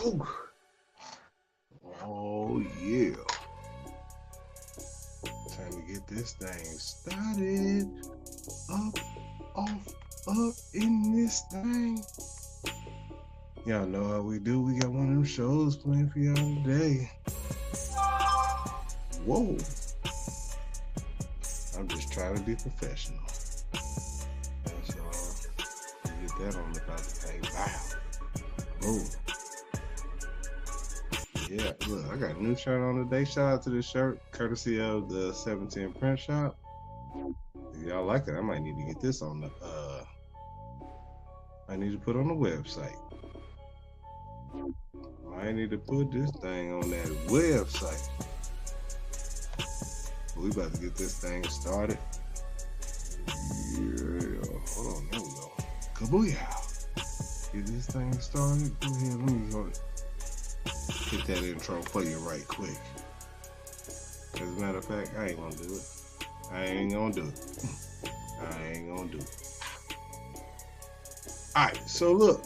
Ooh. Oh yeah. Time to get this thing started. Up, off, up in this thing. Y'all know how we do. We got one of them shows playing for y'all today. Whoa. I'm just trying to be professional. That's all. Get that on about the thing. Wow. Boom. Yeah, look, I got a new shirt on today. Shout out to this shirt, courtesy of the 710 Print Shop. If y'all like it, I might need to get this on the I need to put on the website. I need to put this thing on that website. We about to get this thing started. Yeah, hold on, there we go. Kabooyah! Get this thing started. Go ahead, let me go hit that intro for you right quick. As a matter of fact, I ain't gonna do it. I ain't gonna do it. Alright, so look.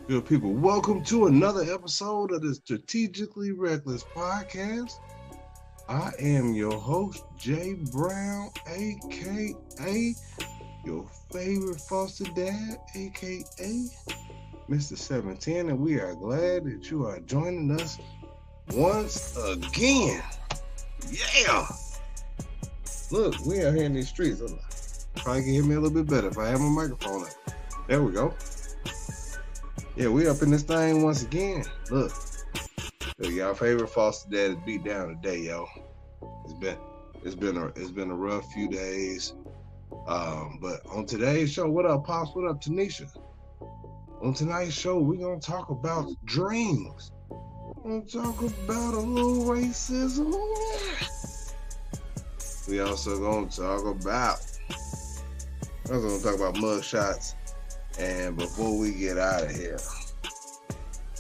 Good people, welcome to another episode of the Strategically Reckless Podcast. I am your host, Jay Brown, aka your favorite foster dad, aka Mr. 710, and we are glad that you are joining us once again. Yeah! Look, we are here in these streets. Probably can hear me a little bit better if I have my microphone up. There we go. Yeah, we up in this thing once again. Look, y'all favorite foster dad is beat down today, yo. It's been a rough few days. But on today's show, what up, Pops? What up, Tanisha? On tonight's show, we're gonna talk about dreams. We're gonna talk about a little racism. We also gonna talk about mugshots. And before we get out of here,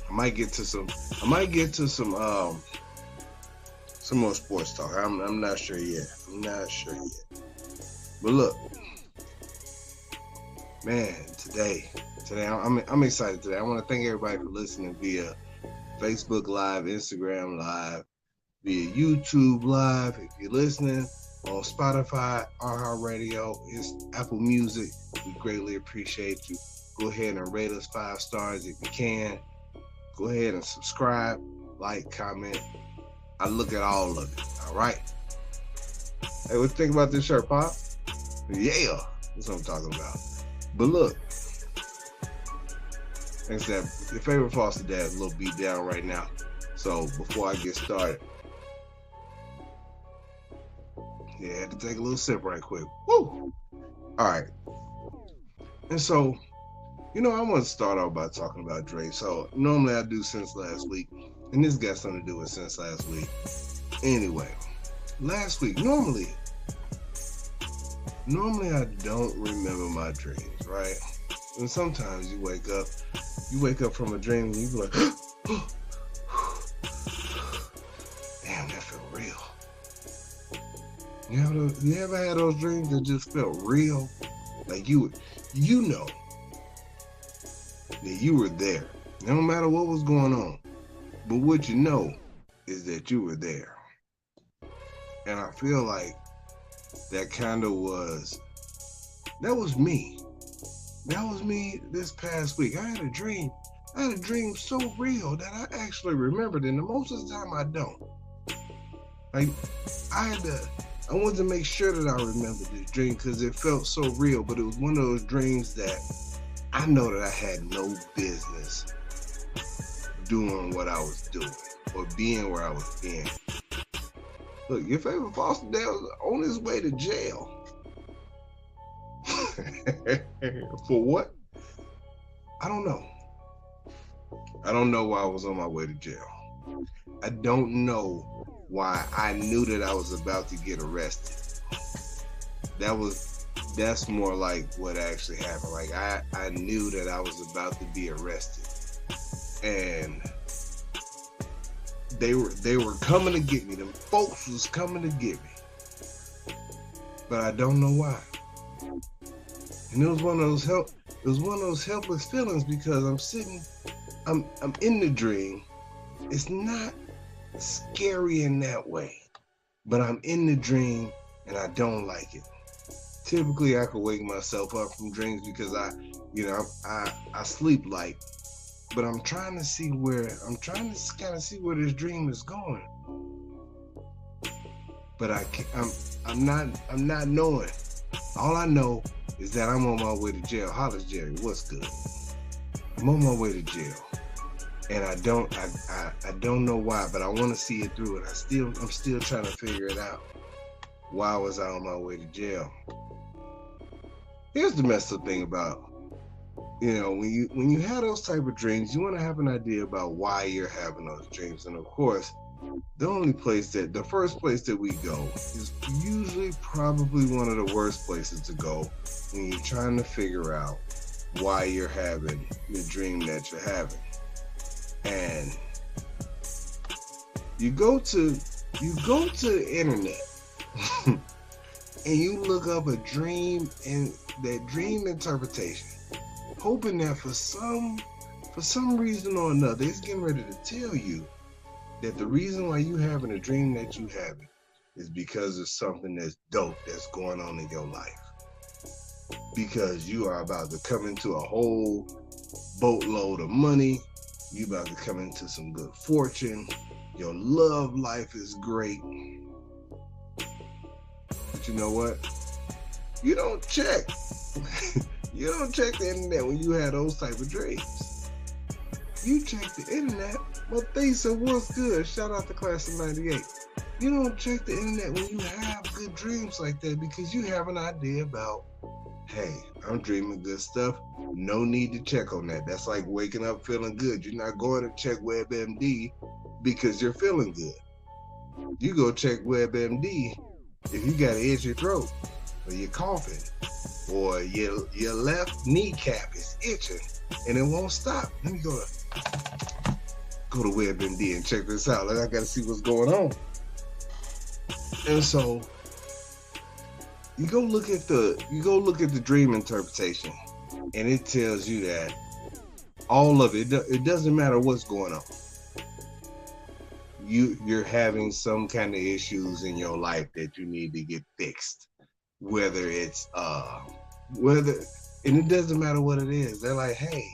I might get to some more sports talk. I'm not sure yet. But look, man, today I'm excited today. I want to thank everybody for listening via Facebook Live, Instagram Live, via YouTube Live. If you're listening on Spotify, iHeartRadio, it's Apple Music, we greatly appreciate you. Go ahead and rate us 5 stars if you can. Go ahead and subscribe, like, comment. I look at all of it, all right? Hey, what you think about this shirt, Pop? Yeah, that's what I'm talking about. But look, like I said, your favorite foster dad is a little beat down right now. So before I get started, yeah, I had to take a little sip right quick. Woo! All right. And so, I want to start off by talking about Dre. So normally I do since last week, and this got something to do with since last week. Anyway, last week, normally I don't remember my dreams, right? And sometimes you wake up from a dream and you be like, damn, that felt real. You ever had those dreams that just felt real? Like you know that you were there, no matter what was going on. But what you know is that you were there. And I feel like that was me. That was me this past week. I had a dream so real that I actually remembered it, and most of the time I don't. Like, I wanted to make sure that I remembered this dream because it felt so real, but it was one of those dreams that I know that I had no business doing what I was doing or being where I was being. Look, your favorite foster dad was on his way to jail. For what? I don't know. I don't know why I was on my way to jail. I don't know why I knew that I was about to get arrested. That's more like what actually happened. Like I knew that I was about to be arrested. And they were coming to get me. Them folks was coming to get me. But I don't know why. And it was one of those helpless feelings because I'm sitting I'm in the dream. It's not scary in that way, but I'm in the dream and I don't like it. Typically, I could wake myself up from dreams because I sleep light, but I'm trying to kind of see where this dream is going. But I'm not knowing. All I know is that I'm on my way to jail. Holla, Jerry, what's good? I'm on my way to jail. And I don't know why, but I want to see it through, and I'm still trying to figure it out. Why was I on my way to jail? Here's the messed up thing about, when you have those type of dreams, you want to have an idea about why you're having those dreams. And of course, the first place that we go is usually probably one of the worst places to go when you're trying to figure out why you're having the dream that you're having. And you go to the internet and you look up a dream and that dream interpretation, hoping that for some reason or another, it's getting ready to tell you that the reason why you having a dream that you having is because of something that's dope that's going on in your life. Because you are about to come into a whole boatload of money. You about to come into some good fortune. Your love life is great. But you know what? You don't check. You don't check the internet when you have those type of dreams. You check the internet. Well, they said, what's good? Shout out to class of 98. You don't check the internet when you have good dreams like that because you have an idea about, hey, I'm dreaming good stuff. No need to check on that. That's like waking up feeling good. You're not going to check WebMD because you're feeling good. You go check WebMD if you got an itchy throat, or you're coughing, or your left kneecap is itching and it won't stop. Let me go to WebMD and check this out. Like, I got to see what's going on. And so you go look at the dream interpretation, and it tells you that all of it doesn't matter what's going on. You're having some kind of issues in your life that you need to get fixed. Whether it's and it doesn't matter what it is. They're like, hey,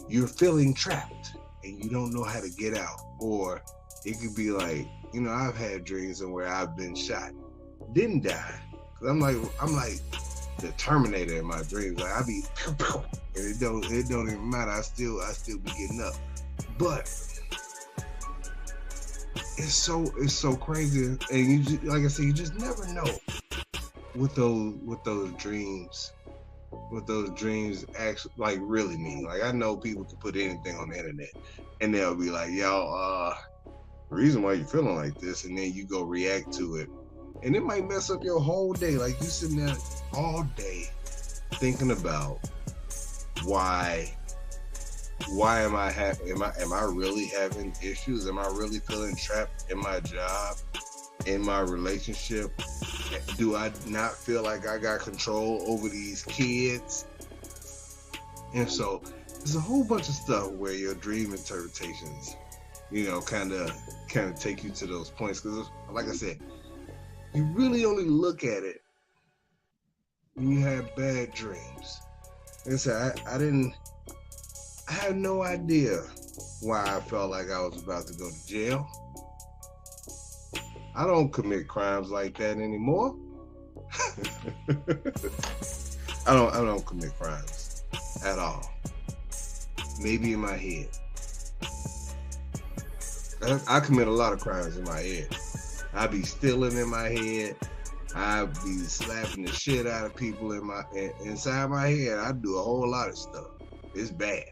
you're feeling trapped and you don't know how to get out. Or it could be like, I've had dreams where I've been shot, didn't die. Cause I'm like the Terminator in my dreams. Like I be, and it don't even matter. I still be getting up. But it's so crazy, and like I said, you just never know what those dreams actually like really mean. Like I know people can put anything on the internet, and they'll be like, "Yo, the reason why you're feeling like this," and then you go react to it, and it might mess up your whole day. Like you sitting there all day thinking about why am I really having issues? Am I really feeling trapped in my job, in my relationship? Do I not feel like I got control over these kids? And so there's a whole bunch of stuff where your dream interpretations, kind of take you to those points. Because like I said, you really only look at it when you have bad dreams. Like I said, I had no idea why I felt like I was about to go to jail. I don't commit crimes like that anymore. I don't commit crimes at all. Maybe in my head. I commit a lot of crimes in my head. I be stealing in my head. I be slapping the shit out of people inside my head. I do a whole lot of stuff. It's bad.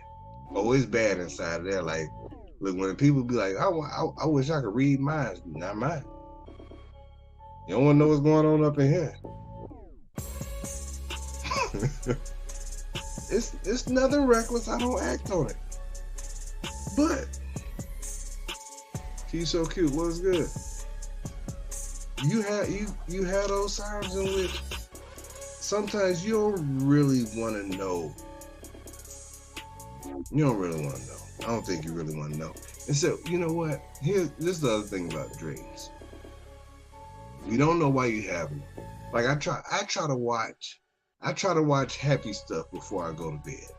Oh, it's bad inside of there. Like, look, when people be like, I wish I could read minds. Not mine. You don't want to know what's going on up in here. It's nothing reckless. I don't act on it. But he's so cute. What's good? You had those times in which sometimes you don't really want to know You don't really want to know. I don't think you really want to know. And so, you know what? This is the other thing about dreams. You don't know why you have them. Like I try to watch happy stuff before I go to bed.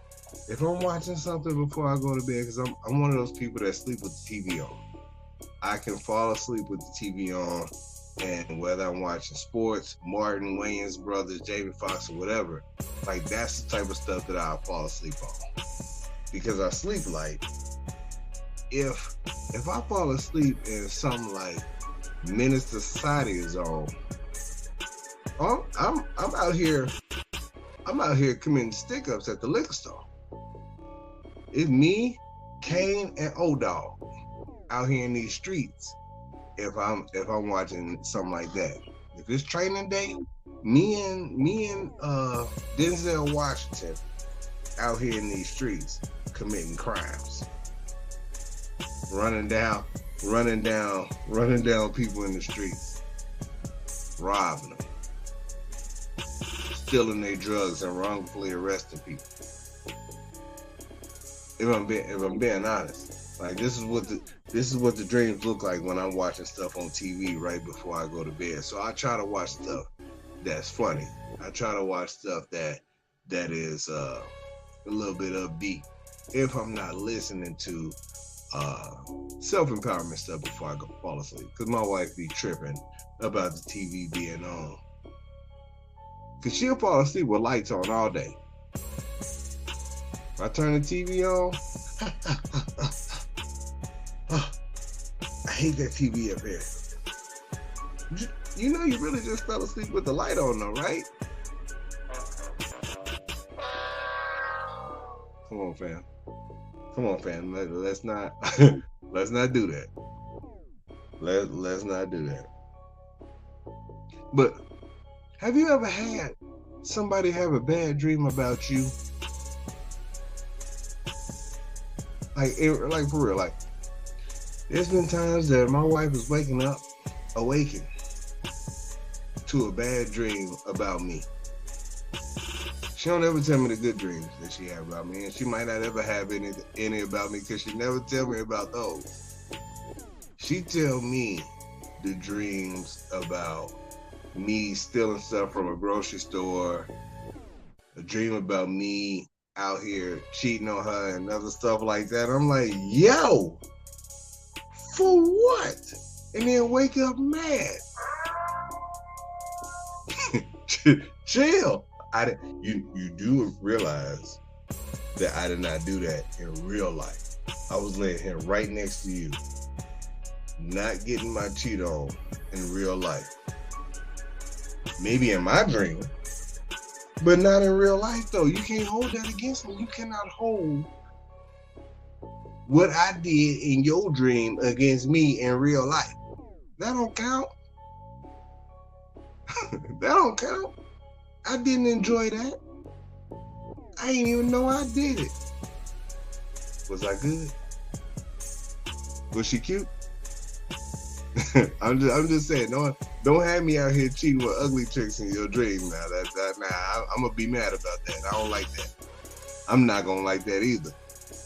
If I'm watching something before I go to bed, because I'm one of those people that sleep with the TV on. I can fall asleep with the TV on, and whether I'm watching sports, Martin, Wayans Brothers, Jamie Foxx, or whatever, like that's the type of stuff that I'll fall asleep on. Because I sleep light. If I fall asleep and something like Menace to Society is on, I'm out here committing stick-ups at the liquor store. It's me, Kane, and O-Dog out here in these streets. If I'm watching something like that. If it's training day, me and Denzel Washington out here in these streets committing crimes. Running down people in the streets. Robbing them. Stealing their drugs and wrongfully arresting people. If I'm being honest, like this is what the dreams look like when I'm watching stuff on TV right before I go to bed. So I try to watch stuff that's funny. I try to watch stuff that is a little bit upbeat. If I'm not listening to self-empowerment stuff before I go fall asleep, because my wife be tripping about the TV being on. Because she'll fall asleep with lights on all day. If I turn the TV on, I hate that TV up here. You know you really just fell asleep with the light on though, right? Come on, fam. Let's not let's not do that. Let's not do that. But have you ever had somebody have a bad dream about you? Like for real, like there's been times that my wife is awakened to a bad dream about me. She don't ever tell me the good dreams that she had about me, and she might not ever have any about me because she never tell me about those. She tell me the dreams about me stealing stuff from a grocery store, a dream about me out here cheating on her and other stuff like that. I'm like, yo, for what? And then wake up mad. Chill. You do realize that I did not do that in real life. I was laying here right next to you, not getting my cheat on in real life. Maybe in my dream, but not in real life though. You can't hold that against me. You cannot hold what I did in your dream against me in real life. That don't count. That don't count. I didn't enjoy that. I didn't even know I did it. Was I good? Was she cute? I'm just saying, don't have me out here cheating with ugly chicks in your dream now. I'm gonna be mad about that. I don't like that. I'm not gonna like that either.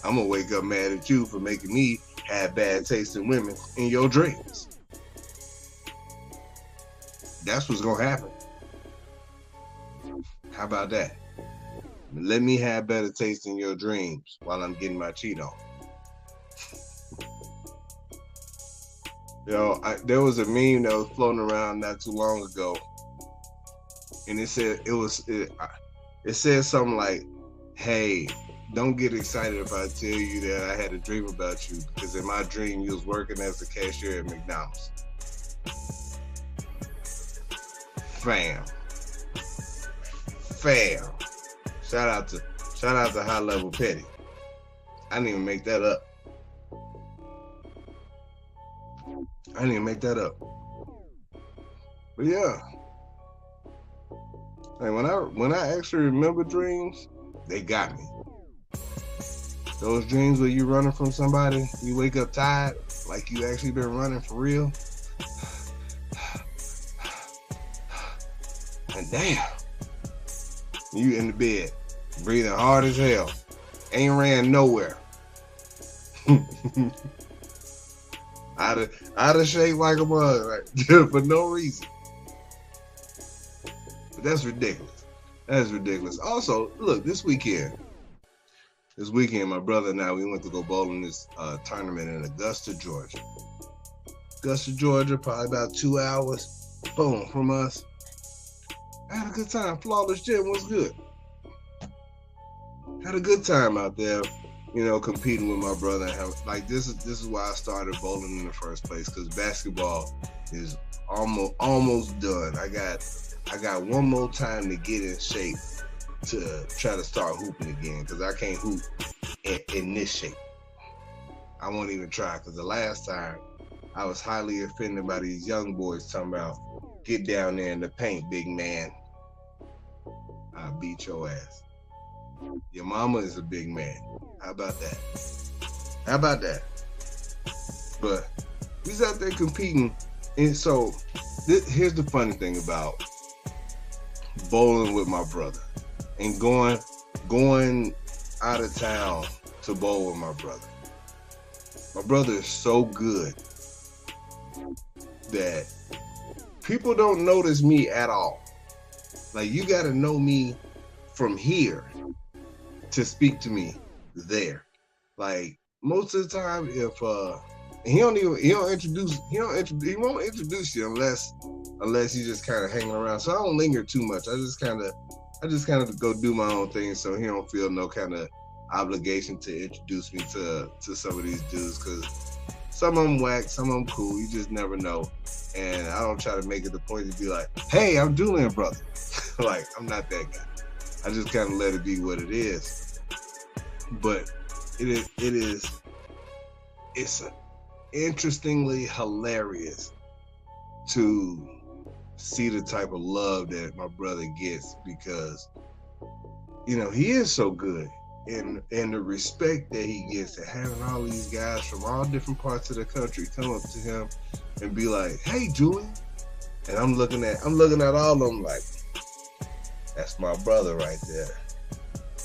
I'm gonna wake up mad at you for making me have bad taste in women in your dreams. That's what's gonna happen. How about that? Let me have better taste in your dreams while I'm getting my cheat on. There was a meme that was floating around not too long ago, and it said something like, "Hey, don't get excited if I tell you that I had a dream about you, because in my dream you was working as a cashier at McDonald's." Fam. Shout out to High Level Petty. I didn't even make that up. But yeah. Like when I actually remember dreams, they got me. Those dreams where you running from somebody, you wake up tired, like you actually been running for real. And damn, you in the bed, breathing hard as hell. Ain't ran nowhere. out of shape like a mug, right? For no reason. But that's ridiculous. That's ridiculous. Also, look, this weekend, my brother and I, we went to go bowling this tournament in Augusta, Georgia. Augusta, Georgia, probably about 2 hours, boom, from us. I had a good time. Flawless Gym was good. Had a good time out there, you know, competing with my brother. Like this is why I started bowling in the first place, because basketball is almost done. I got one more time to get in shape to try to start hooping again, because I can't hoop in this shape. I won't even try, because the last time I was highly offended by these young boys talking about, get down there in the paint, big man. I'll beat your ass. Your mama is a big man. How about that? But he's out there competing. And so here's the funny thing about bowling with my brother and going out of town to bowl with my brother. My brother is so good that people don't notice me at all. Like, you got to know me from here to speak to me there. Like, most of the time, if he won't introduce you unless you just kind of hanging around. So I don't linger too much. I just kind of go do my own thing, so he don't feel no kind of obligation to introduce me to some of these dudes, because some of them whack, some of them cool. You just never know. And I don't try to make it the point to be like, hey, I'm Julian, brother. Like, I'm not that guy. I just kind of let it be what it is. But it's interestingly hilarious to see the type of love that my brother gets, because, you know, he is so good. And the respect that he gets, to having all these guys from all different parts of the country come up to him and be like, hey, Julian. And I'm looking at all of them like, that's my brother right there.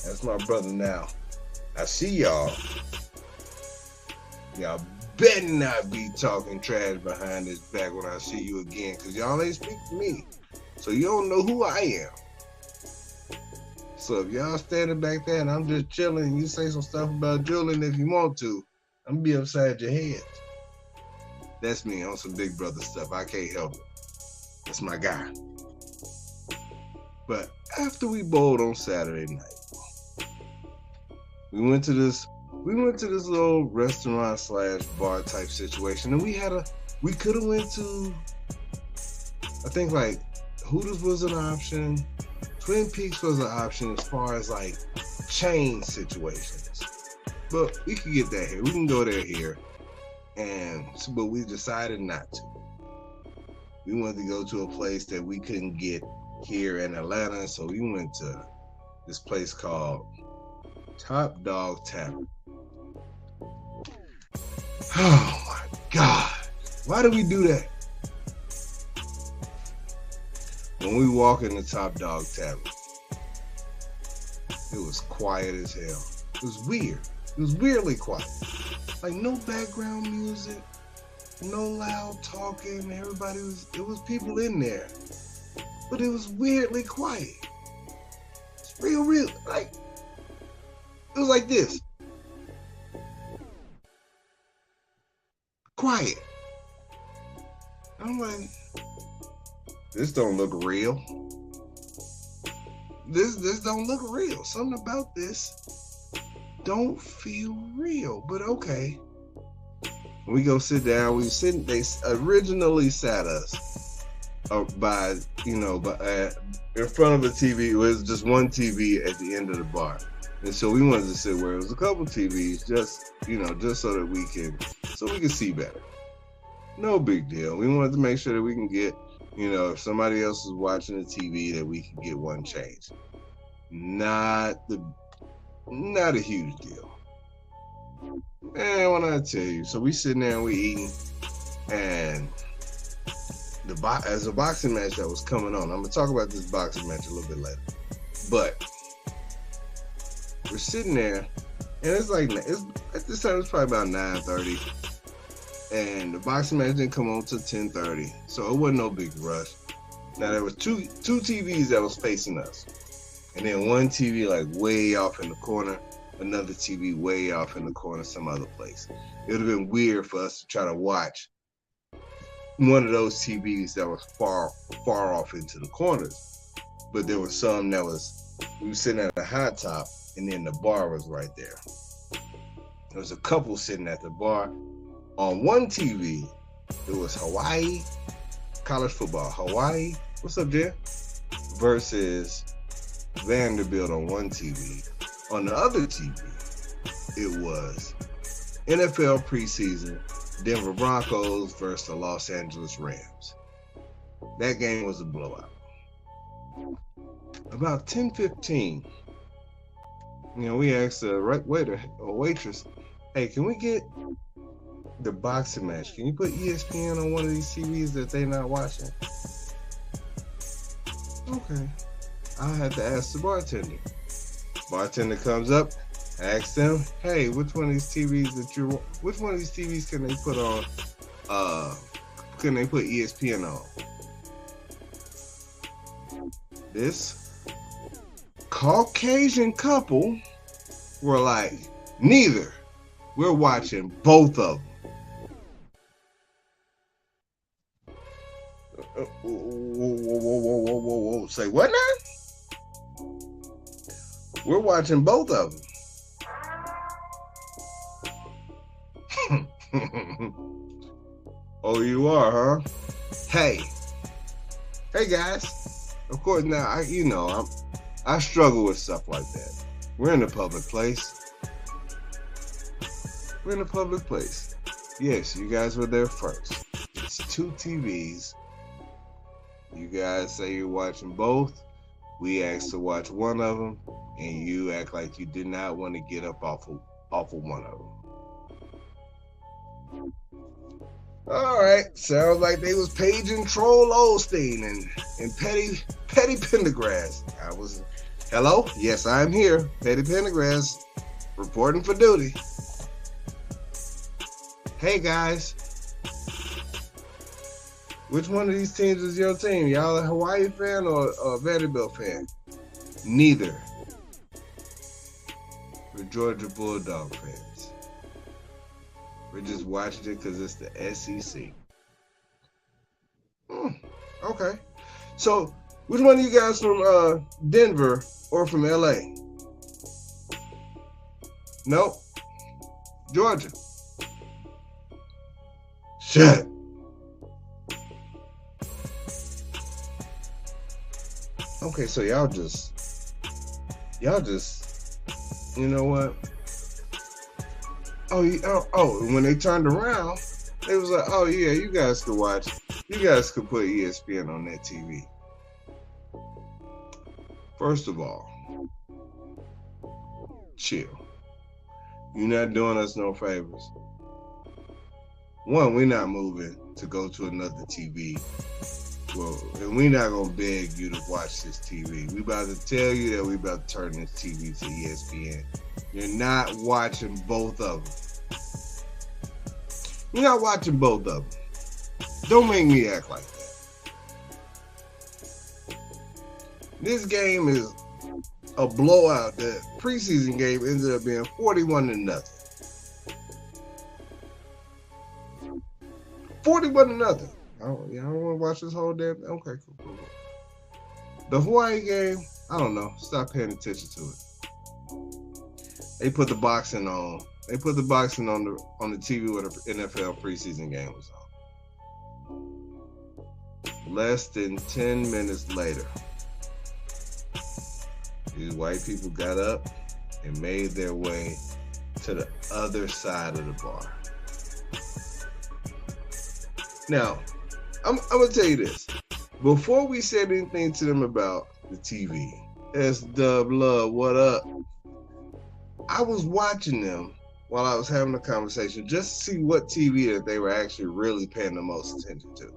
That's my brother now. I see y'all. Y'all better not be talking trash behind his back when I see you again, because y'all ain't speak to me. So you don't know who I am. So if y'all standing back there and I'm just chilling and you say some stuff about Julian if you want to, I'm gonna be upside your head. That's me on some big brother stuff. I can't help it. That's my guy. But after we bowled on Saturday night, we went to this little restaurant / bar type situation, and we could have went to, I think, like, Hoodies was an option, Twin Peaks was an option as far as like chain situations, but we could get that here. We can go there here, but we decided not to. We wanted to go to a place that we couldn't get here in Atlanta, so we went to this place called Top Dog Tavern. Oh my God. Why did we do that? When we walk in the Top Dog Tavern, it was quiet as hell. It was weird. It was weirdly quiet. Like, no background music, no loud talking. It was people in there, but it was weirdly quiet. It's real, like, it was like this. Quiet. I'm like, this don't look real. This don't look real. Something about this don't feel real, but okay. We go sit down. They originally sat us in front of a TV. It was just one TV at the end of the bar. And so we wanted to sit where it was a couple TVs, just so that we can see better. No big deal. We wanted to make sure that we can get, if somebody else is watching the TV, that we can get one change. Not a huge deal. And when I tell you, so we sitting there and we eating, and as a boxing match that was coming on, I'm gonna talk about this boxing match a little bit later, but we're sitting there And it's like, at this time it's probably about 9:30, and the boxing match didn't come on till 10:30, so it wasn't no big rush. Now there was two TVs that was facing us, and then one TV like way off in the corner, another TV way off in the corner, some other place. It would have been weird for us to try to watch one of those TVs that was far off into the corners, but there was some that we were sitting at a high top, and then the bar was right there. There was a couple sitting at the bar. On one TV, it was Hawaii, college football, Hawaii, what's up there? Versus Vanderbilt on one TV. On the other TV, it was NFL preseason, Denver Broncos versus the Los Angeles Rams. That game was a blowout. About 10:15, we asked the waiter or waitress, hey, can we get the boxing match? Can you put ESPN on one of these TVs that they're not watching? Okay. I had to ask the bartender. Bartender comes up, asks them, hey, which one of these TVs can they put on, can they put ESPN on? This Caucasian couple were like, neither. We're watching both of them. Whoa. Say what now? We're watching both of them. Oh, you are, huh? Hey guys. Of course, now I struggle with stuff like that. We're in a public place. Yes, you guys were there first. It's two TVs. You guys say you're watching both. We asked to watch one of them, and you act like you did not want to get up off of one of them. All right, sounds like they was paging Troll Osteen and Petty Pendergrass. Hello? Yes, I'm here. Petty Pendergrass, reporting for duty. Hey guys, which one of these teams is your team? Y'all a Hawaii fan or a Vanderbilt fan? Neither. We're Georgia Bulldog fans. We're just watching it because it's the SEC. Okay. So, which one of you guys from Denver or from LA? Nope. Georgia. Shit. Okay, so y'all just, you know what? Oh, when they turned around, they was like, oh yeah, you guys could watch. You guys could put ESPN on that TV. First of all, chill. You're not doing us no favors. One, we're not moving to go to another TV. Well, and we're not going to beg you to watch this TV. We about to tell you that we about to turn this TV to ESPN. You're not watching both of them. You're not watching both of them. Don't make me act like that. This game is a blowout. The preseason game ended up being 41-0. 41-0. I don't want to watch this whole damn. Okay, cool. The Hawaii game, I don't know. Stop paying attention to it. They put the boxing on. They put the boxing on the TV where the NFL preseason game was on. Less than 10 minutes later, these white people got up and made their way to the other side of the bar. Now, I'm going to tell you this. Before we said anything to them about the TV, S-Dub Love, what up? I was watching them while I was having a conversation just to see what TV that they were actually really paying the most attention to.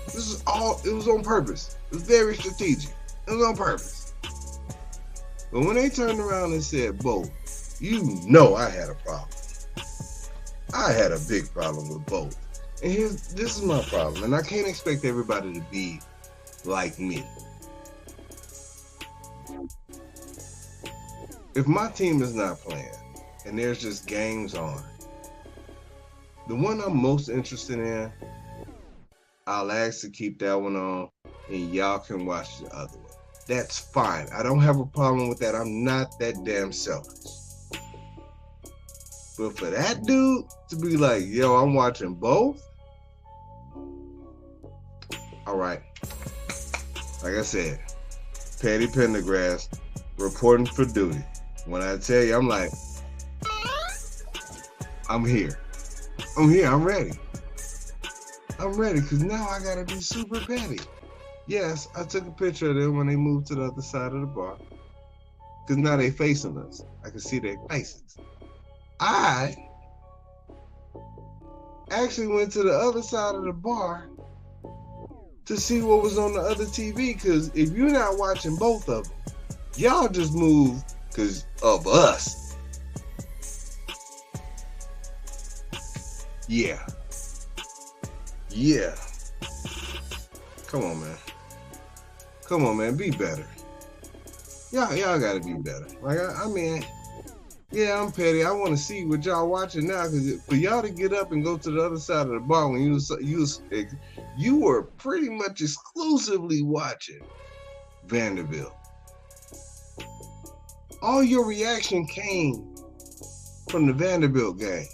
It was on purpose. It was very strategic. It was on purpose. But when they turned around and said both, you know I had a problem. I had a big problem with both. And this is my problem. And I can't expect everybody to be like me. If my team is not playing and there's just games on, the one I'm most interested in, I'll ask to keep that one on and y'all can watch the other one. That's fine. I don't have a problem with that. I'm not that damn selfish. But for that dude to be like, yo, I'm watching both. All right. Like I said, Patty Pendergrass reporting for duty. When I tell you, I'm like, I'm here. I'm ready. I'm ready because now I got to be super petty. Yes, I took a picture of them when they moved to the other side of the bar because now they facing us. I can see their faces. I actually went to the other side of the bar to see what was on the other TV because if you're not watching both of them, y'all just move because of us. Yeah. Come on, man. Be better. Y'all gotta be better. Like, I mean, yeah, I'm petty. I want to see what y'all watching now because for y'all to get up and go to the other side of the bar when you were pretty much exclusively watching Vanderbilt. All your reaction came from the Vanderbilt game.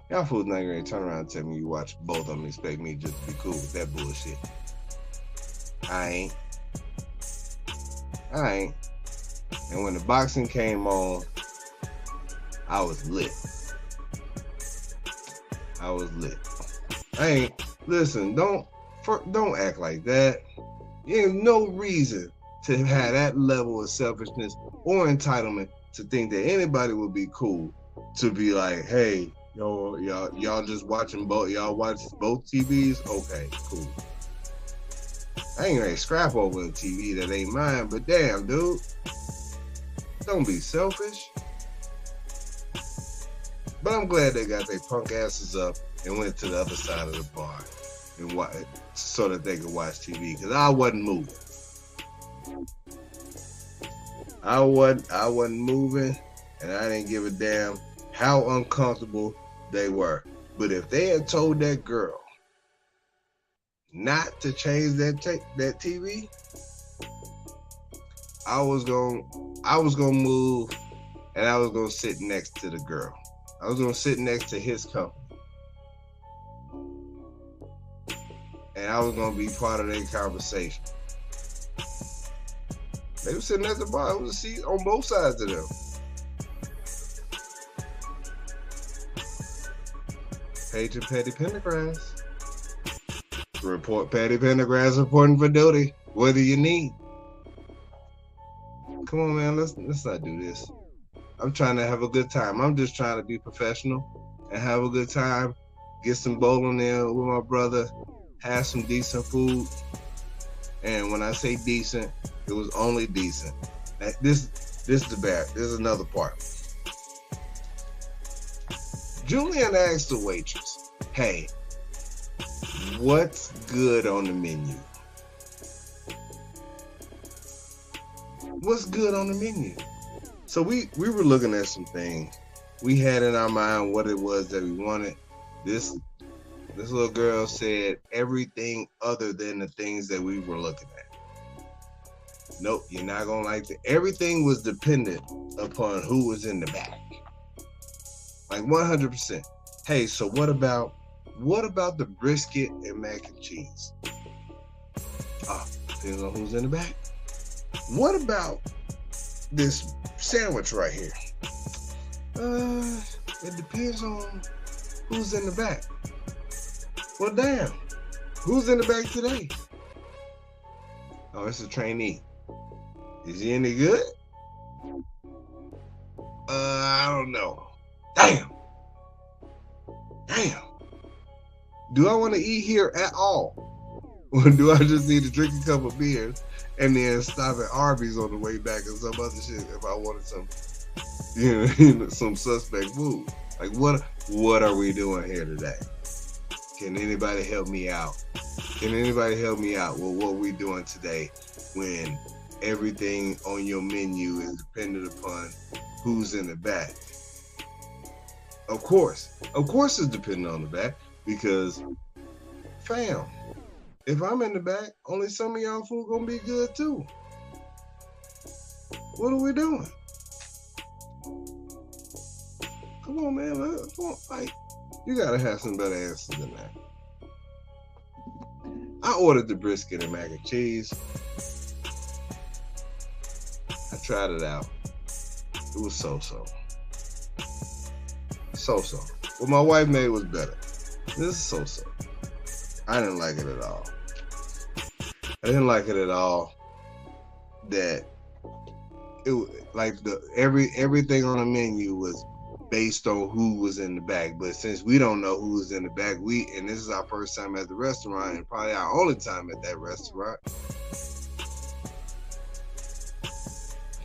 Y'all fools not gonna turn around and tell me you watch both of them and expect me just to be cool with that bullshit. I ain't. And when the boxing came on, I was lit. Listen, don't act like that. There's no reason to have that level of selfishness or entitlement to think that anybody would be cool to be like, hey, y'all just watching both. Y'all watch both TVs? Okay, cool. I ain't ready to scrap over a TV that ain't mine, but damn, dude. Don't be selfish. But I'm glad they got their punk asses up and went to the other side of the bar and so that they could watch TV. Because I wasn't moving. I wasn't moving, and I didn't give a damn how uncomfortable they were. But if they had told that girl not to change that TV, I was gonna move, and I was gonna sit next to the girl. I was gonna sit next to his company, and I was gonna be part of their conversation. They were sitting at the bar. It was a seat on both sides of them. Page and Patty Pendergrass. Patty Pendergrass reporting for duty. What do you need? Come on, man. Let's not do this. I'm trying to have a good time. I'm just trying to be professional and have a good time. Get some bowling in with my brother. Have some decent food. And when I say decent, it was only decent. This is the bad. This is another part. Julian asked the waitress, hey, what's good on the menu? What's good on the menu? So we were looking at some things. We had in our mind what it was that we wanted. This little girl said everything other than the things that we were looking at. Nope, you're not gonna like that. Everything was dependent upon who was in the back. Like 100%. Hey, so what about the brisket and mac and cheese? Depends on who's in the back. What about this sandwich right here? It depends on who's in the back. Well, damn. Who's in the back today? Oh, it's a trainee. Is he any good? I don't know. Damn. Do I want to eat here at all? Or do I just need to drink a couple of beers and then stop at Arby's on the way back and some other shit if I wanted some, some suspect food? Like, what are we doing here today? Can anybody help me out? Can anybody help me out with what we're doing today when everything on your menu is dependent upon who's in the back? Of course it's dependent on the back because, fam, if I'm in the back, only some of y'all food gonna be good too. What are we doing? Come on, man. Come on, like, you gotta have some better answers than that. I ordered the brisket and mac and cheese. I tried it out. It was so-so. So-so. What my wife made was better. This is so-so. I didn't like it at all. I didn't like it at all that it like everything on the menu was based on who was in the back. But since we don't know who was in the back, and this is our first time at the restaurant and probably our only time at that restaurant.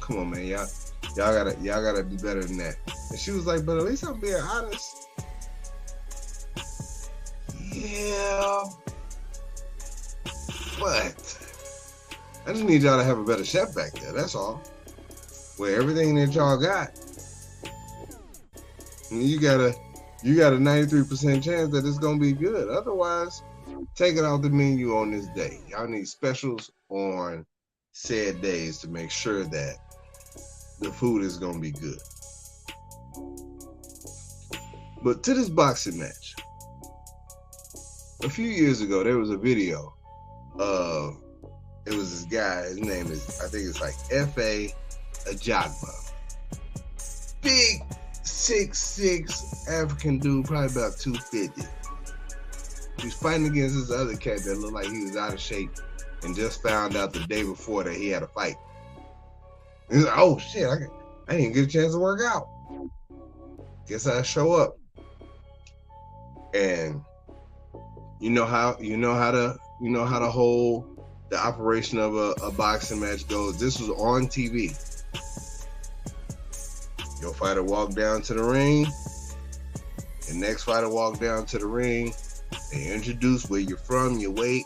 Come on, man, y'all gotta do better than that. And she was like, but at least I'm being honest. Yeah, but I just need y'all to have a better chef back there. That's all. Where everything that y'all got, you got a 93% chance that it's gonna be good. Otherwise, take it off the menu on this day. Y'all need specials on said days to make sure that the food is gonna be good. But to this boxing match, a few years ago, there was a video of, it was this guy, his name is, I think it's like F.A. Ajagba. Big 6'6" African dude, probably about 250. He was fighting against this other cat that looked like he was out of shape and just found out the day before that he had a fight. He's like, oh shit, I didn't get a chance to work out. Guess I show up. And you know how the operation of a boxing match goes. This was on TV. Your fighter walked down to the ring. The next fighter walked down to the ring. They introduce where you're from, your weight.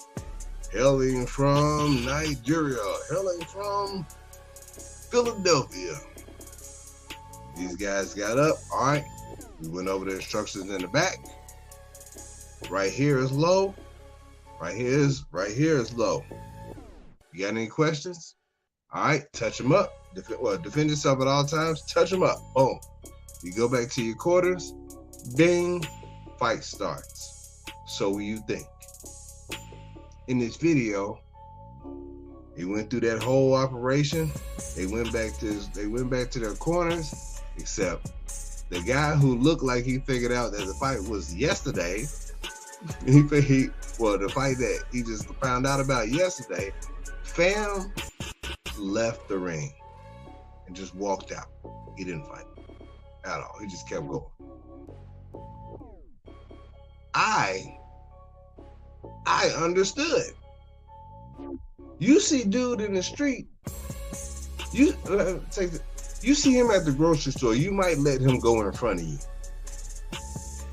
Hailing from Nigeria. Hailing from Philadelphia. These guys got up. All right. We went over the instructions in the back. Right here is low. Right here is low. You got any questions? All right, touch them up. Defend yourself at all times. Touch them up. Boom. You go back to your quarters. Bing. Fight starts. So what you think? In this video, he went through that whole operation. They went back to their corners, except the guy who looked like he figured out that the fight was yesterday. The fight that he just found out about yesterday, fam left the ring and just walked out. He didn't fight at all. He just kept going. I understood. You see dude in the street, you see him at the grocery store, you might let him go in front of you.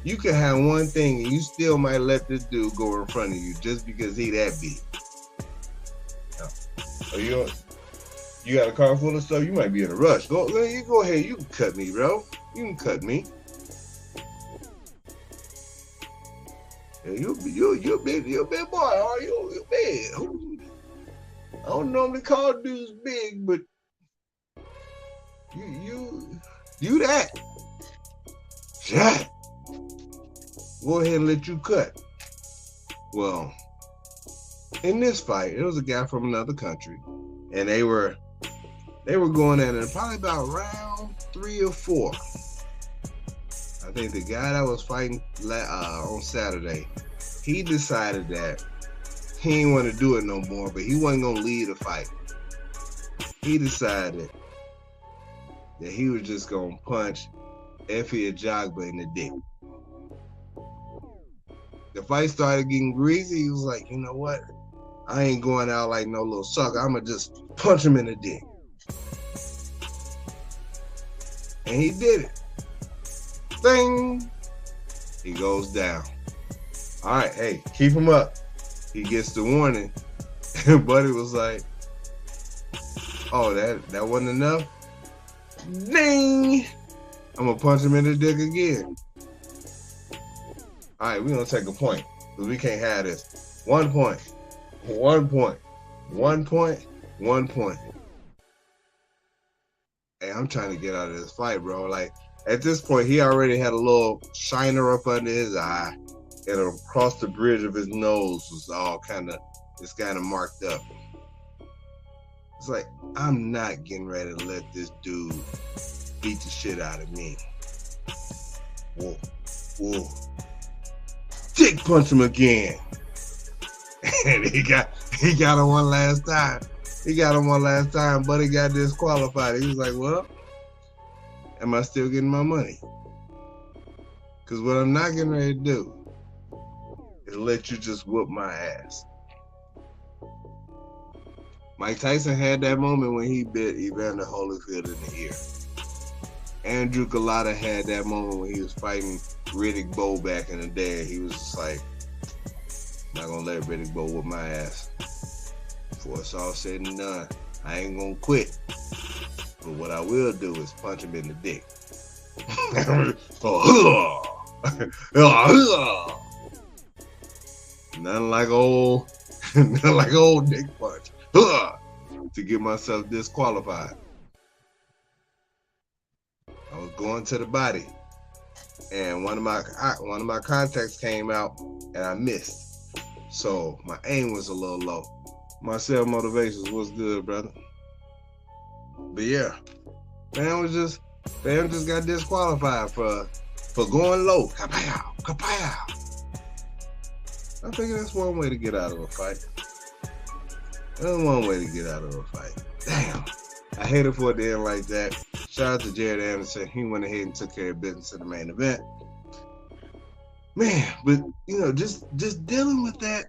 You could have one thing and you still might let this dude go in front of you just because he that big. Oh, you got a car full of stuff, you might be in a rush. Go ahead, you can cut me, bro. You can cut me. Yeah, you a big boy, are you? You big. I don't normally call dudes big, but you that. Shut. Go ahead and let you cut. Well, in this fight, it was a guy from another country, and they were going at it probably about round 3 or 4. I think the guy that was fighting on Saturday, he decided that he didn't want to do it no more, but he wasn't gonna lead the fight. He decided that he was just gonna punch F.A. Ajagba in the dick. The fight started getting greasy. He was like, you know what? I ain't going out like no little sucker. I'ma just punch him in the dick. And he did it. Ding! He goes down. All right, hey, keep him up. He gets the warning. And Buddy was like, oh, that wasn't enough? Ding! I'm gonna punch him in the dick again. All right, we're gonna take a point, because we can't have this. 1 point. 1 point. 1 point. 1 point. Hey, I'm trying to get out of this fight, bro. Like, at this point, he already had a little shiner up under his eye, and across the bridge of his nose was all kind of marked up. It's like, I'm not getting ready to let this dude beat the shit out of me. Whoa, whoa. Dick punch him again. And he got him one last time. Buddy got disqualified. He was like, well, am I still getting my money? Because what I'm not getting ready to do is let you just whoop my ass. Mike Tyson had that moment when he bit Evander Holyfield in the ear. Andrew Galata had that moment when he was fighting Riddick Bowe back in the day. He was just like, not gonna let Riddick Bowe whoop my ass. Before it's all said and done, I ain't gonna quit. But what I will do is punch him in the dick. Nothing like old dick punch to get myself disqualified. I was going to the body, and one of my contacts came out, and I missed. So my aim was a little low. My self-motivations was good, brother. But yeah, fam just got disqualified for going low. Kapow, kapow. I figure that's one way to get out of a fight. That's one way to get out of a fight. Damn. I hate it for it to end like that. Shout out to Jared Anderson. He went ahead and took care of business in the main event. Man, but just dealing with that,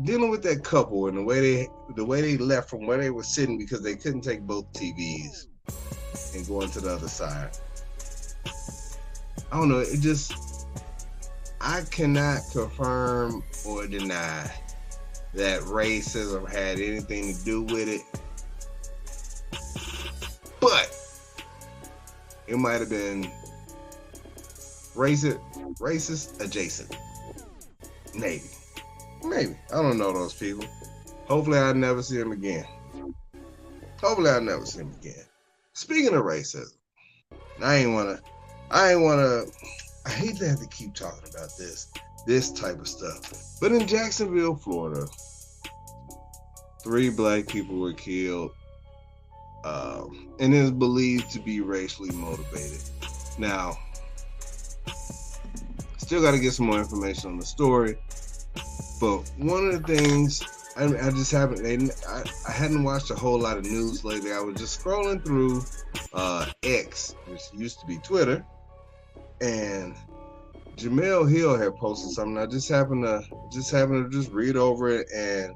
dealing with that couple and the way they left from where they were sitting because they couldn't take both TVs and going to the other side. I don't know, I cannot confirm or deny that racism had anything to do with it. But it might have been racist adjacent. Maybe. I don't know those people. Hopefully I'll never see them again. Speaking of racism, I hate to have to keep talking about this type of stuff. But in Jacksonville, Florida, 3 black people were killed, and is believed to be racially motivated. Now, still got to get some more information on the story. But one of the things I hadn't watched a whole lot of news lately. I was just scrolling through X, which used to be Twitter, and Jamel Hill had posted something. I just happened to read over it, and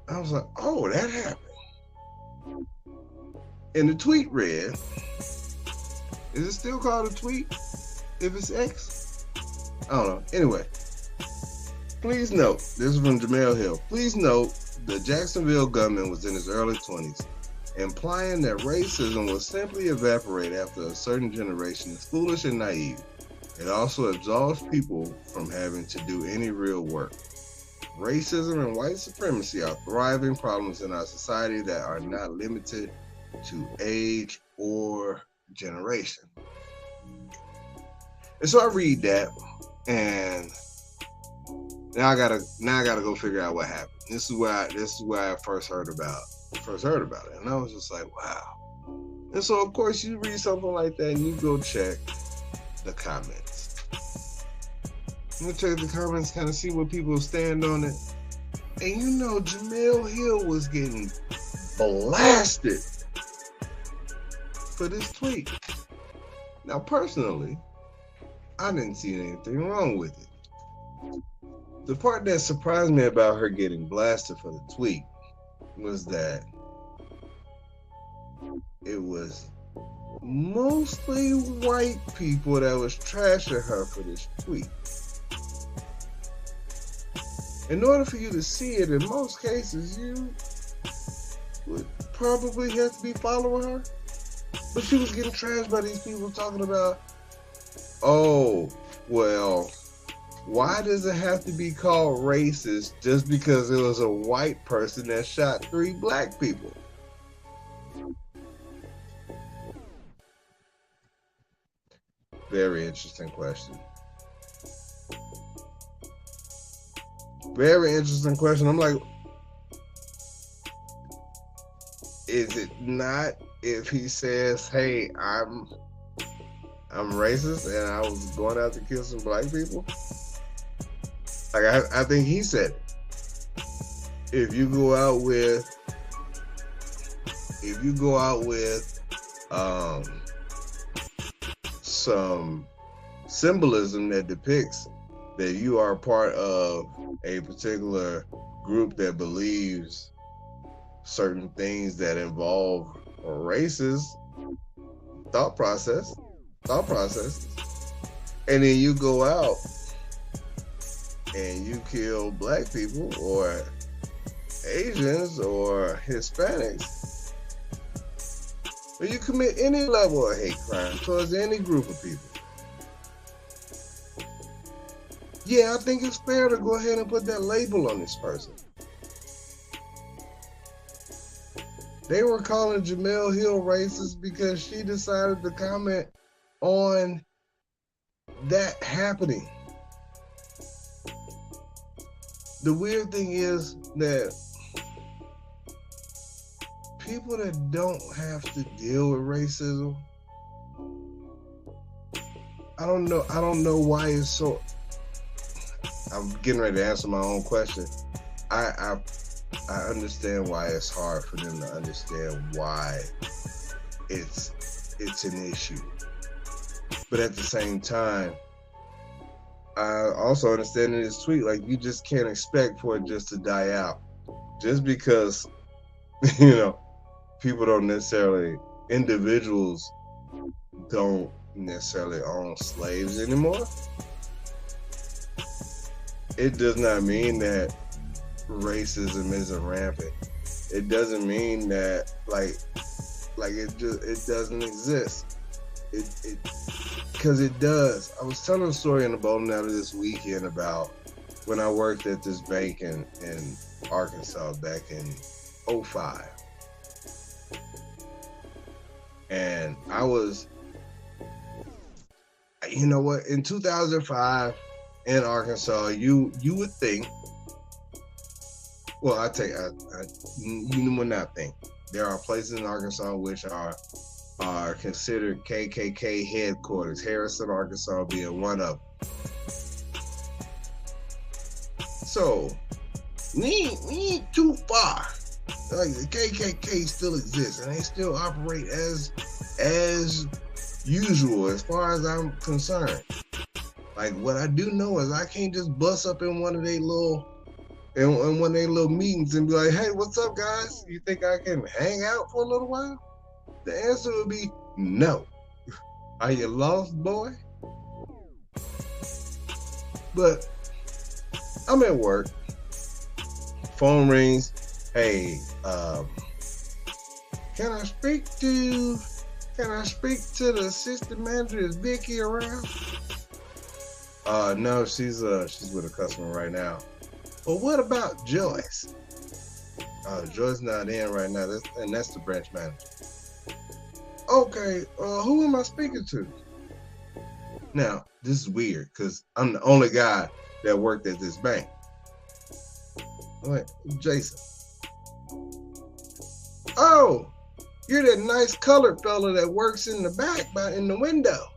I was like, "Oh, that happened." And the tweet read, "Is it still called a tweet if it's X? I don't know. Anyway, please note, this is from Jamel Hill. Please note, the Jacksonville gunman was in his early 20s, implying that racism will simply evaporate after a certain generation is foolish and naive. It also absolves people from having to do any real work. Racism and white supremacy are thriving problems in our society that are not limited to age or generation." And so I read that, and now I gotta go figure out what happened. This is where I first heard about it, and I was just like, wow. And so of course you read something like that, and you go check the comments. You check the comments, kind of see what people stand on it, and Jamel Hill was getting blasted for this tweet. Now, personally, I didn't see anything wrong with it. The part that surprised me about her getting blasted for the tweet was that it was mostly white people that was trashing her for this tweet. In order for you to see it, in most cases, you would probably have to be following her. But she was getting trashed by these people talking about, oh, well, why does it have to be called racist just because it was a white person that shot 3 black people? Very interesting question. Very interesting question. I'm like, is it not if he says, hey, I'm racist and I was going out to kill some black people? Like, I think he said it. If you go out with some symbolism that depicts that you are part of a particular group that believes certain things that involve a racist thought process, and then you go out and you kill black people or Asians or Hispanics, or you commit any level of hate crime towards any group of people. Yeah, I think it's fair to go ahead and put that label on this person. They were calling Jemele Hill racist because she decided to comment on that happening. The weird thing is that people that don't have to deal with racism, I don't know why it's so. I'm getting ready to answer my own question. I understand why it's hard for them to understand why it's an issue. But at the same time, I also understand in this tweet, like, you just can't expect for it just to die out. Just because, people don't necessarily, individuals don't necessarily own slaves anymore, it does not mean that racism isn't rampant. It doesn't mean that it doesn't exist. It because it does. I was telling a story in the Bowling Alley this weekend about when I worked at this bank in Arkansas back in 2005. And I was, you know what, in 2005 in Arkansas, you would think, well, you would not think. There are places in Arkansas which are considered KKK headquarters, Harrison, Arkansas being one of them. So, we ain't too far. Like, the KKK still exists, and they still operate as usual as far as I'm concerned. Like, what I do know is I can't just bust up in one of their little meetings and be like, hey, what's up, guys? You think I can hang out for a little while? The answer would be no. Are you lost, boy? But I'm at work. Phone rings. Hey, can I speak to the assistant manager? Is Vicky around? No, she's with a customer right now. Well, what about Joyce? Joyce not in right now. That's the branch manager. Okay, who am I speaking to? Now, this is weird because I'm the only guy that worked at this bank. I'm like, Jason. Oh, you're that nice colored fella that works in the back in the window.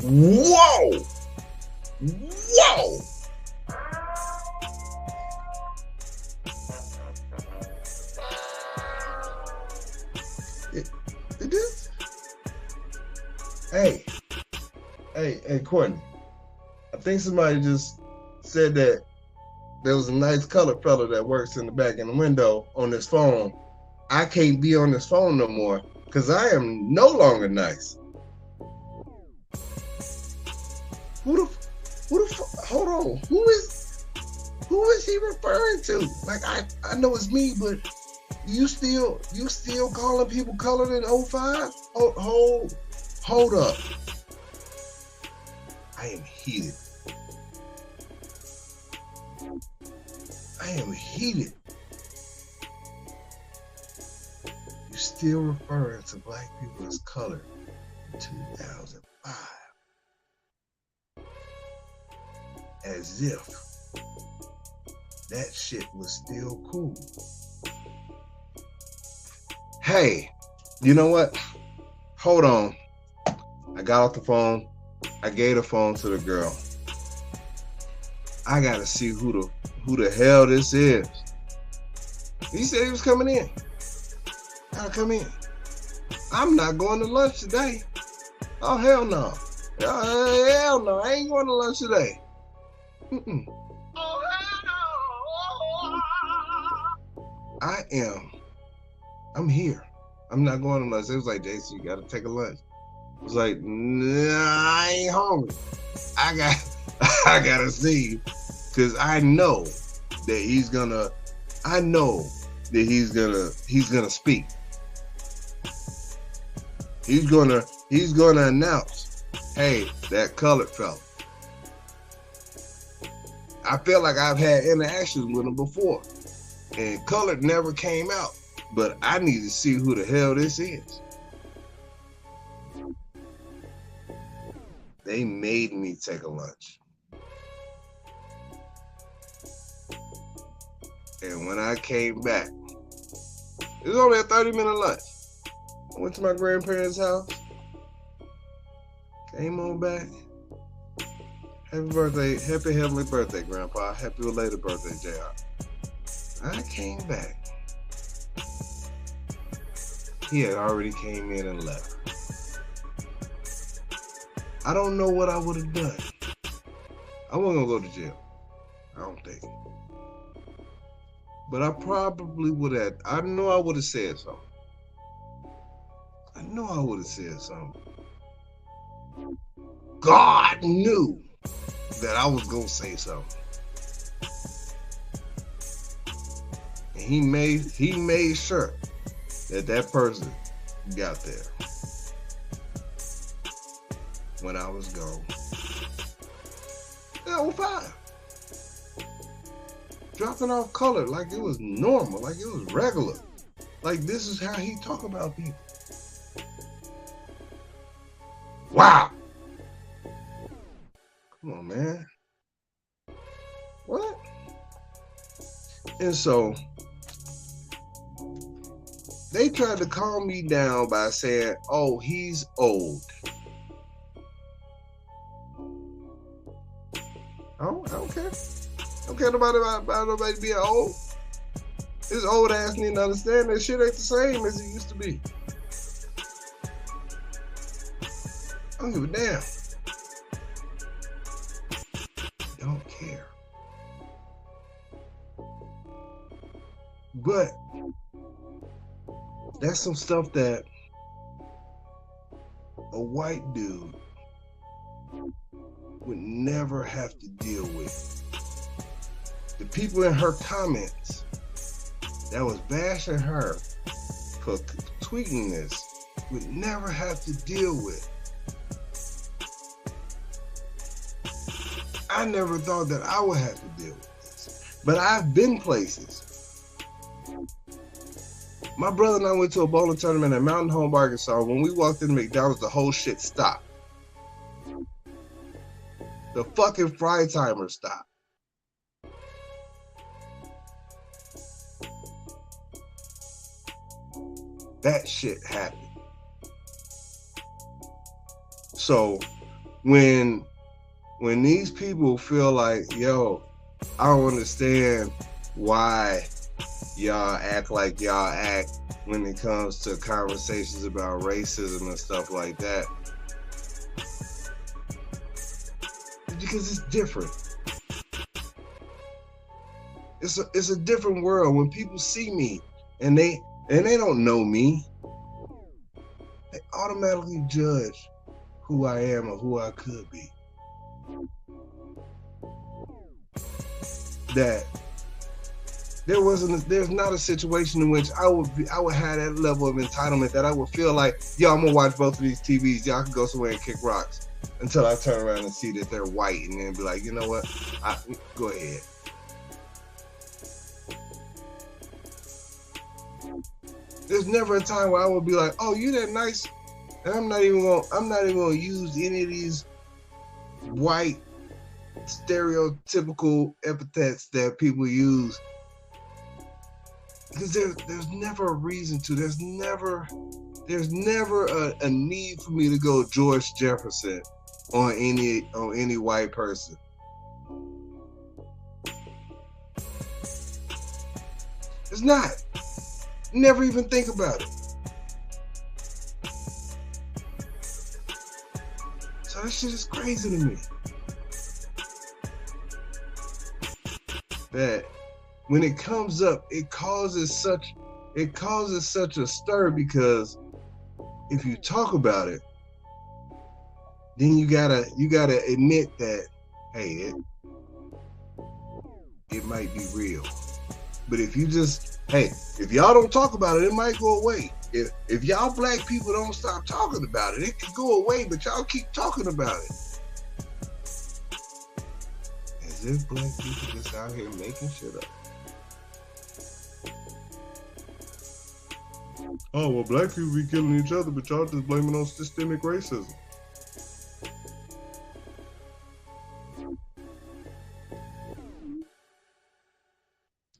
Whoa! Whoa! It is? Hey, Courtney. think somebody just said that there was a nice colored fella that works in the back in the window on this phone. I can't be on this phone no more because I am no longer nice. Hold on. Who is he referring to? Like I know it's me, but you still calling people colored in 05? Hold up. I am heated. You still referring to black people as colored in 2005. As if that shit was still cool. Hey, you know what? Hold on. I got off the phone. I gave the phone to the girl. I gotta see who the hell this is. He said he was coming in. Gotta come in. I'm not going to lunch today. Oh, hell no. Hell no. I ain't going to lunch today. Mm-mm. I'm here. I'm not going to lunch. It was like, Jason, you got to take a lunch. I was like, nah, I ain't hungry. I got to see, because I know that he's gonna speak. He's gonna announce, hey, that colored fella. I feel like I've had interactions with him before, and colored never came out, but I need to see who the hell this is. They made me take a lunch. And when I came back, it was only a 30-minute lunch. I went to my grandparents' house, came on back. Happy birthday, happy heavenly birthday, Grandpa. Happy belated birthday, JR. I came back. He had already came in and left. I don't know what I would have done. I wasn't gonna go to jail. I don't think. But I probably would have. I know I would have said something. God knew that I was gonna say something. And he made sure that person got there when I was gone. That was fine. Dropping off color like it was normal, like it was regular. Like this is how he talk about people. Wow. Come on, man. What? And so they tried to calm me down by saying, oh, he's old. I don't care. I don't care about nobody being old. This old ass need to understand that shit ain't the same as it used to be. I don't give a damn. Don't care. But that's some stuff that a white dude would never have to deal with. The people in her comments that was bashing her for tweeting this would never have to deal with. I never thought that I would have to deal with this. But I've been places. My brother and I went to a bowling tournament at Mountain Home, Arkansas. When we walked into McDonald's, the whole shit stopped. The fucking fry timer stopped. That shit happened. So when these people feel like, yo, I don't understand why y'all act like y'all act when it comes to conversations about racism and stuff like that. Did because it's different. It's a different world. When people see me and they don't know me, they automatically judge who I am or who I could be. That there's not a situation in which I would have that level of entitlement that I would feel like, yo, I'm gonna watch both of these TVs. Y'all can go somewhere and kick rocks until I turn around and see that they're white, and then be like, you know what? Go ahead. There's never a time where I would be like, oh, you that nice, and I'm not even gonna use any of these white stereotypical epithets that people use, because there's never a reason to. There's never a need for me to go George Jefferson on any white person. It's not. Never even think about it. So that shit is crazy to me. That when it comes up, it causes such a stir, because if you talk about it, then you gotta admit that, hey, it might be real. But if if y'all don't talk about it, it might go away. If y'all black people don't stop talking about it, it could go away, but y'all keep talking about it. As if black people just out here making shit up. Oh, well, black people be killing each other, but y'all just blame it on systemic racism.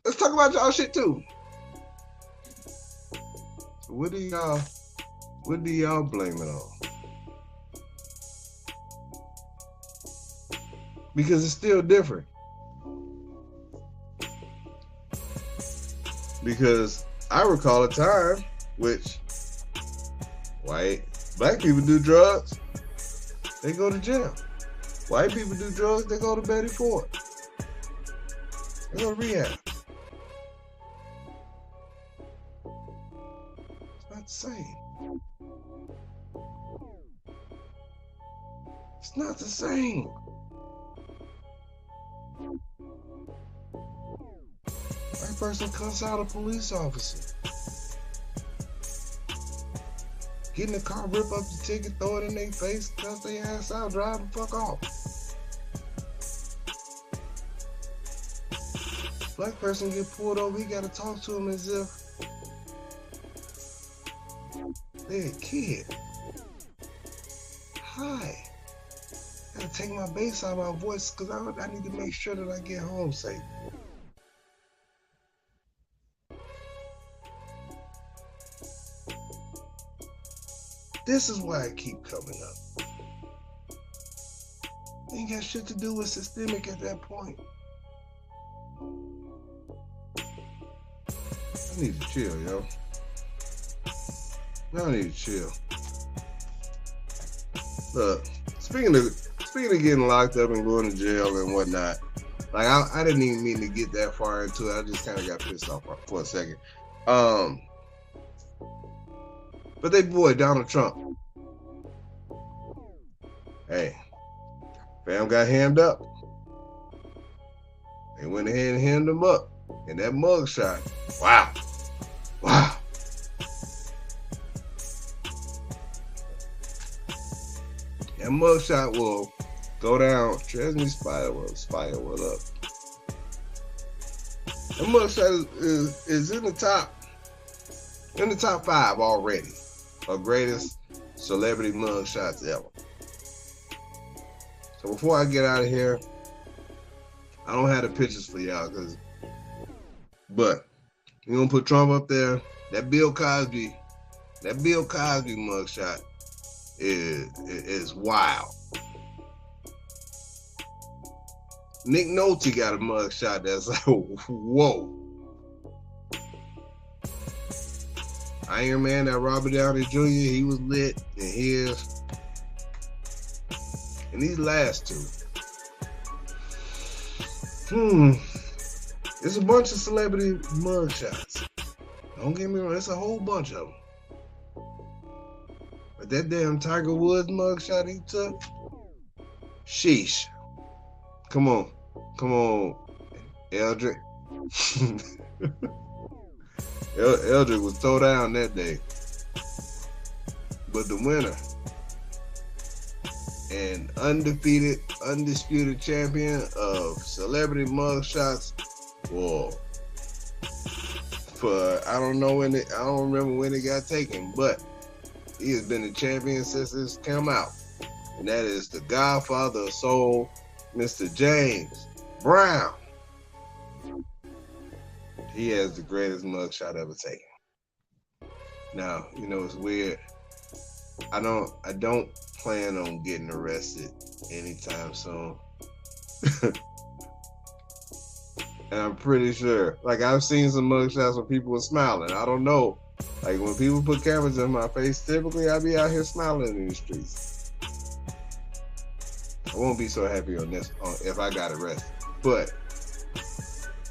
Let's talk about y'all shit too. What do y'all blame it on? Because it's still different. Because I recall a time which black people do drugs, they go to jail. White people do drugs, they go to Betty Ford. They go to rehab. It's not the same. It's not the same. White person cuss out a police officer. Get in the car, rip up the ticket, throw it in their face, cuss their ass out, drive the fuck off. Black person get pulled over, he gotta talk to him as if they're a kid. Hi. Gotta take my bass out of my voice because I need to make sure that I get home safe. This is why I keep coming up. Ain't got shit to do with systemic at that point. I need to chill, yo. I need to chill. Look, speaking of getting locked up and going to jail and whatnot, like I didn't even mean to get that far into it. I just kind of got pissed off for a second. But they boy Donald Trump. Hey, fam got hammed up. They went ahead and hemmed him up in that mugshot. Wow. That mugshot will go down. Tresney Spider, what up? That mugshot is in the top 5 already of greatest celebrity mugshots ever. So before I get out of here, I don't have the pictures for y'all, but you're gonna put Trump up there. That Bill Cosby mugshot is wild. Nick Nolte got a mugshot that's like, whoa. Iron Man, that Robert Downey Jr., he was lit, and he is. And these last two, It's a bunch of celebrity mugshots. Don't get me wrong, it's a whole bunch of them. But that damn Tiger Woods mugshot he took, sheesh. Come on, Eldrick. Eldrick was thrown down that day. But the winner and undisputed champion of celebrity mugshots, well, for I don't remember when it got taken, but he has been the champion since it's come out. And that is the Godfather of Soul, Mr. James Brown. He has the greatest mugshot ever taken. Now, it's weird. I don't plan on getting arrested anytime soon. And I'm pretty sure, like, I've seen some mugshots where people were smiling. I don't know. Like, when people put cameras in my face, typically I be out here smiling in the streets. I won't be so happy on this if I got arrested. But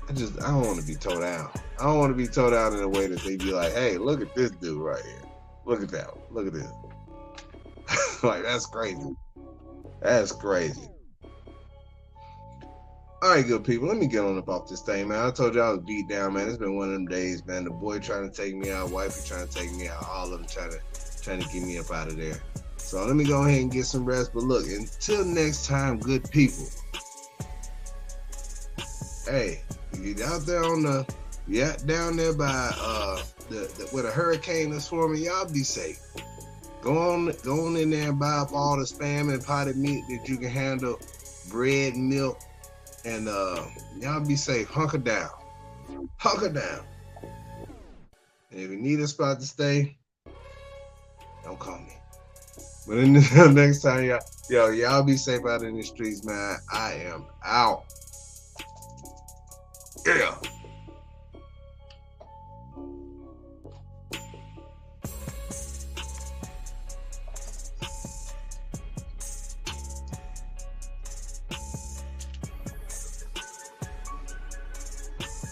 I don't want to be towed down. I don't want to be towed down in a way that they be like, hey, look at this dude right here. Look at that one. Look at this. Like, that's crazy. That's crazy. All right, good people. Let me get on up off this thing, man. I told you I was beat down, man. It's been one of them days, man. The boy trying to take me out, wifey trying to take me out, all of them trying to get me up out of there. So let me go ahead and get some rest. But look, until next time, good people. Hey, you get out there down there by where the hurricane is forming, y'all be safe. Go on in there and buy up all the Spam and potted meat that you can handle, bread, milk, and y'all be safe. Hunker down. And if you need a spot to stay, don't call me. But until next time, y'all be safe out in the streets, man. I am out. Yeah.